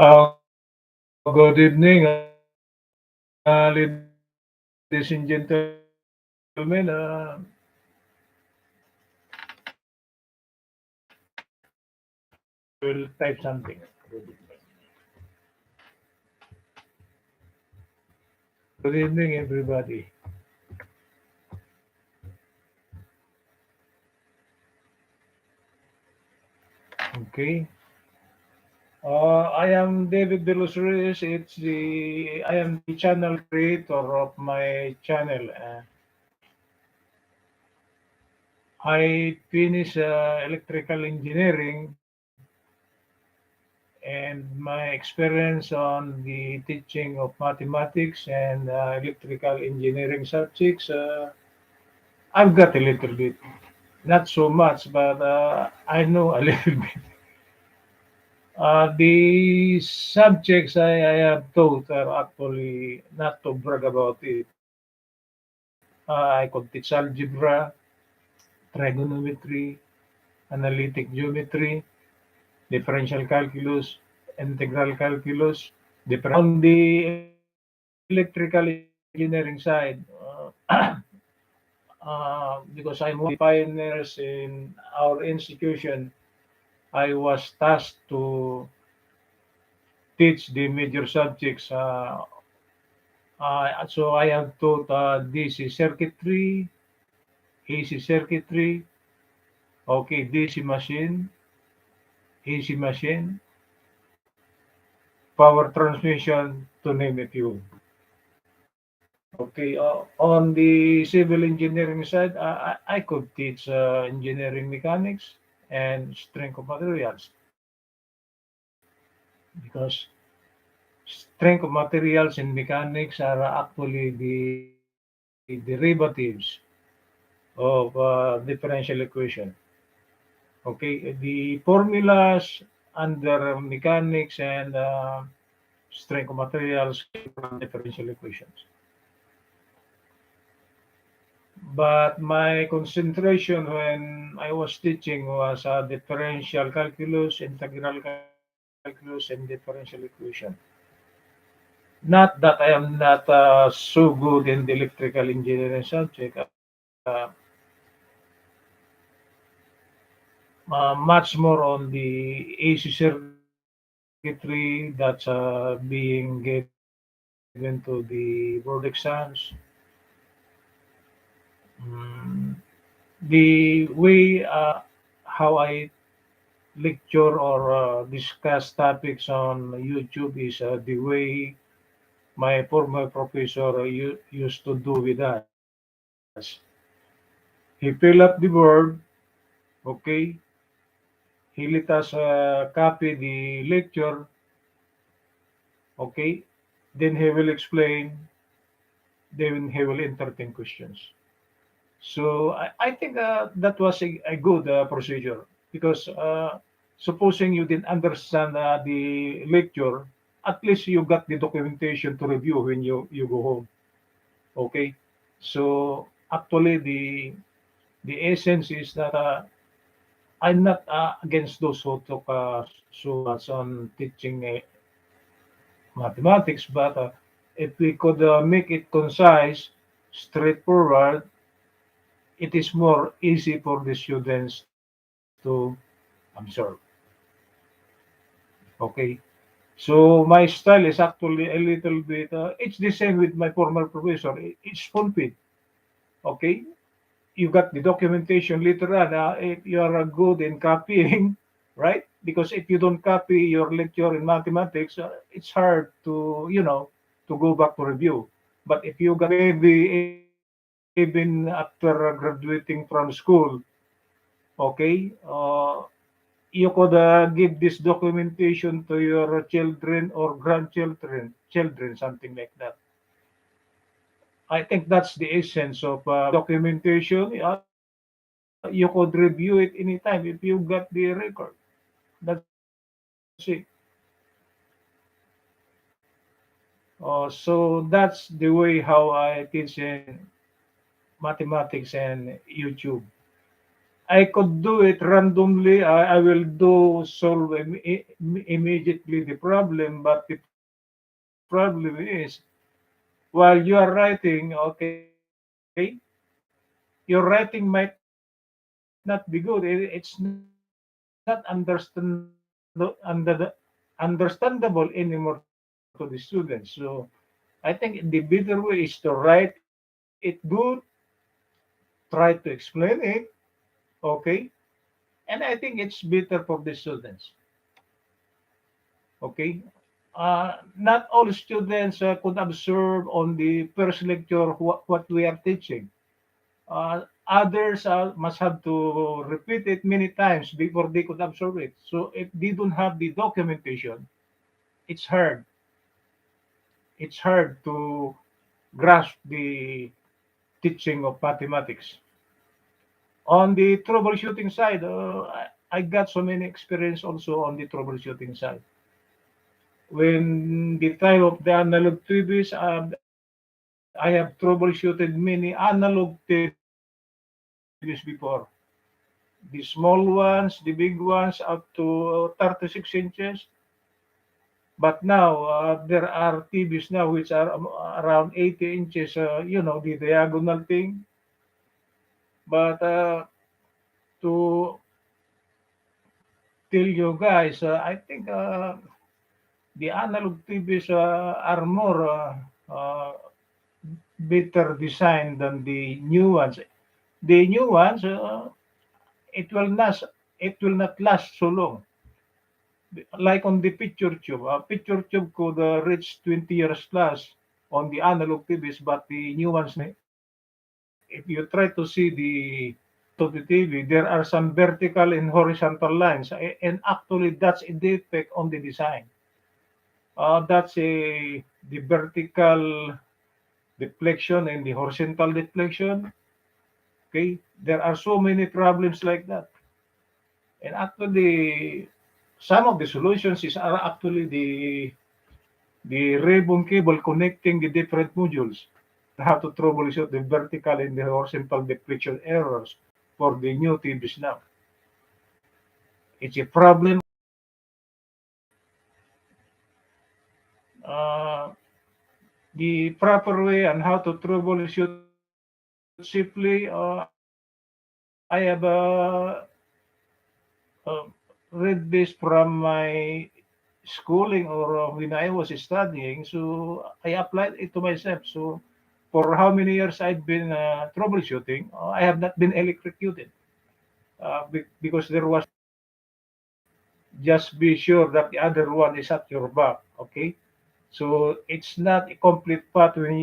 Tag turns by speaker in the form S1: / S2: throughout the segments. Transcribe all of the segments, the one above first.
S1: Good evening, ladies and gentlemen. I will type something. Good evening, everybody. Okay. I am David DelosReyes. I am the channel creator of my channel. I finished electrical engineering, and my experience on the teaching of mathematics and electrical engineering subjects, I've got a little bit, not so much, but I know a little bit. The subjects I have taught are actually not to brag about it. I could teach algebra, trigonometry, analytic geometry, differential calculus, integral calculus, different. On the electrical engineering side, because I'm one of the pioneers in our institution, I was tasked to teach the major subjects. So I have taught DC circuitry, AC circuitry, okay, DC machine, AC machine, power transmission, to name a few. Okay, on the civil engineering side, I could teach engineering mechanics and strength of materials because strength of materials and mechanics are actually the derivatives of differential equation. Okay, the formulas under mechanics and strength of materials came from differential equations. But my concentration when I was teaching was differential calculus, integral calculus, and differential equation. Not that I am not so good in the electrical engineering subject. Much more on the AC circuitry that's being given to the board exams. The way how I lecture or discuss topics on YouTube is the way my former professor used to do with us. He fill up the board, okay? He let us copy the lecture, okay? Then he will explain, then he will entertain questions. So I think that was a good procedure because supposing you didn't understand the lecture, at least you got the documentation to review when you go home. Okay, so actually the essence is that I'm not against those who took so much on teaching mathematics, but if we could make it concise, straightforward, it is more easy for the students to absorb. Okay. So my style is actually a little bit, it's the same with my former professor. It's full feed. Okay. You got the documentation later on. If you are good in copying, right? Because if you don't copy your lecture in mathematics, it's hard to, to go back to review. But if you got maybe even after graduating from school, okay, you could give this documentation to your children or children, something like that. I think that's the essence of documentation. You could review it anytime if you got the record. That's it. So that's the way how I teach in mathematics and YouTube. I could do it randomly. I will do solve immediately the problem, but the problem is while you are writing, okay, your writing might not be good. It's not understandable anymore to the students. So I think the better way is to write it understandable anymore to the students. So I think the better way is to write it good, try to explain it, okay, and I think it's better for the students. Okay. Not all students could observe on the first lecture what we are teaching. Others must have to repeat it many times before they could absorb it. So if they don't have the documentation, it's hard. It's hard to grasp the teaching of mathematics. On the troubleshooting side, I got so many experience also on the troubleshooting side. When the time of the analog TVs, I have troubleshooted many analog TVs before. The small ones, the big ones, up to 36 inches. But now there are TVs now which are around 80 inches. The diagonal thing. But to tell you guys, I think the analog TVs are more better designed than the new ones. The new ones, it will not it will not last so long. Like on the picture tube, picture tube could reach 20 years plus on the analog TVs, but the new ones, if you try to see the front of the TV, there are some vertical and horizontal lines, and actually that's a defect on the design. That's the vertical deflection and the horizontal deflection. Okay, there are so many problems like that, and actually, some of the solutions are actually the ribbon cable connecting the different modules. How to troubleshoot the vertical and the horizontal deflection errors for the new TVs now. It's a problem. Uh, the proper way on how to troubleshoot safely. I have read this from my schooling or when I was studying. So I applied it to myself. So for how many years I've been troubleshooting, I have not been electrocuted because there was just be sure that the other one is at your back. Okay, so it's not a complete path when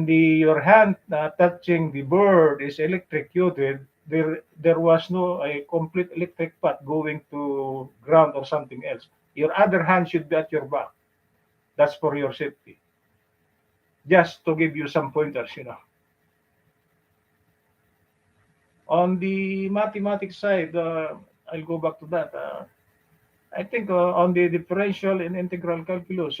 S1: your hand touching the board is electrocuted. There was no a complete electric path going to ground or something else. Your other hand should be at your back. That's for your safety. Just to give you some pointers. On the mathematics side, I'll go back to that. I think on the differential and integral calculus,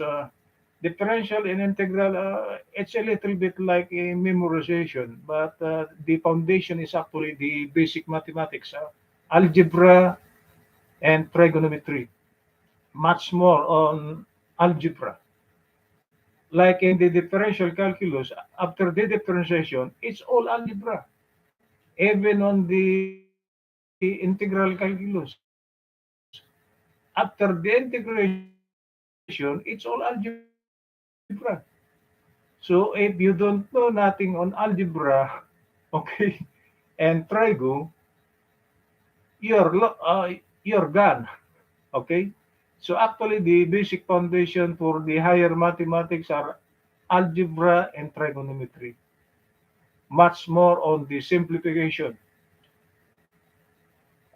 S1: differential and integral, it's a little bit like a memorization, but the foundation is actually the basic mathematics, algebra and trigonometry. Much more on algebra. Like in the differential calculus, after the differentiation, it's all algebra. Even on the integral calculus, after the integration, it's all algebra. So if you don't know nothing on algebra, okay, and trigo, you're you're gone. Okay. So actually, the basic foundation for the higher mathematics are algebra and trigonometry. Much more on the simplification.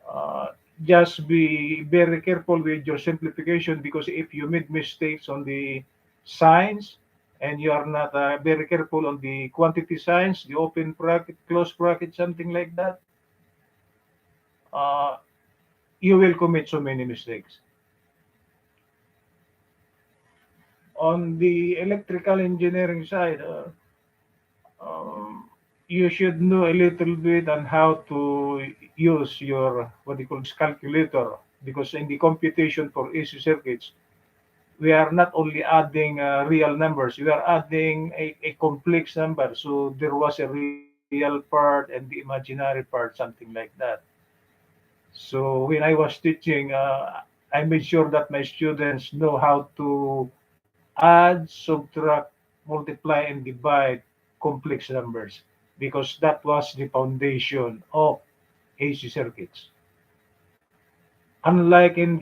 S1: Uh, just be very careful with your simplification because if you make mistakes on the signs and you are not very careful on the quantity signs, the open bracket, close bracket, something like that, uh, you will commit so many mistakes. On the electrical engineering side, um, you should know a little bit on how to use your what do you call this calculator, because in the computation for AC circuits we are not only adding real numbers, we are adding a complex number. So there was a real part and the imaginary part, something like that. So when I was teaching, I made sure that my students know how to add, subtract, multiply, and divide complex numbers, because that was the foundation of AC circuits. Unlike in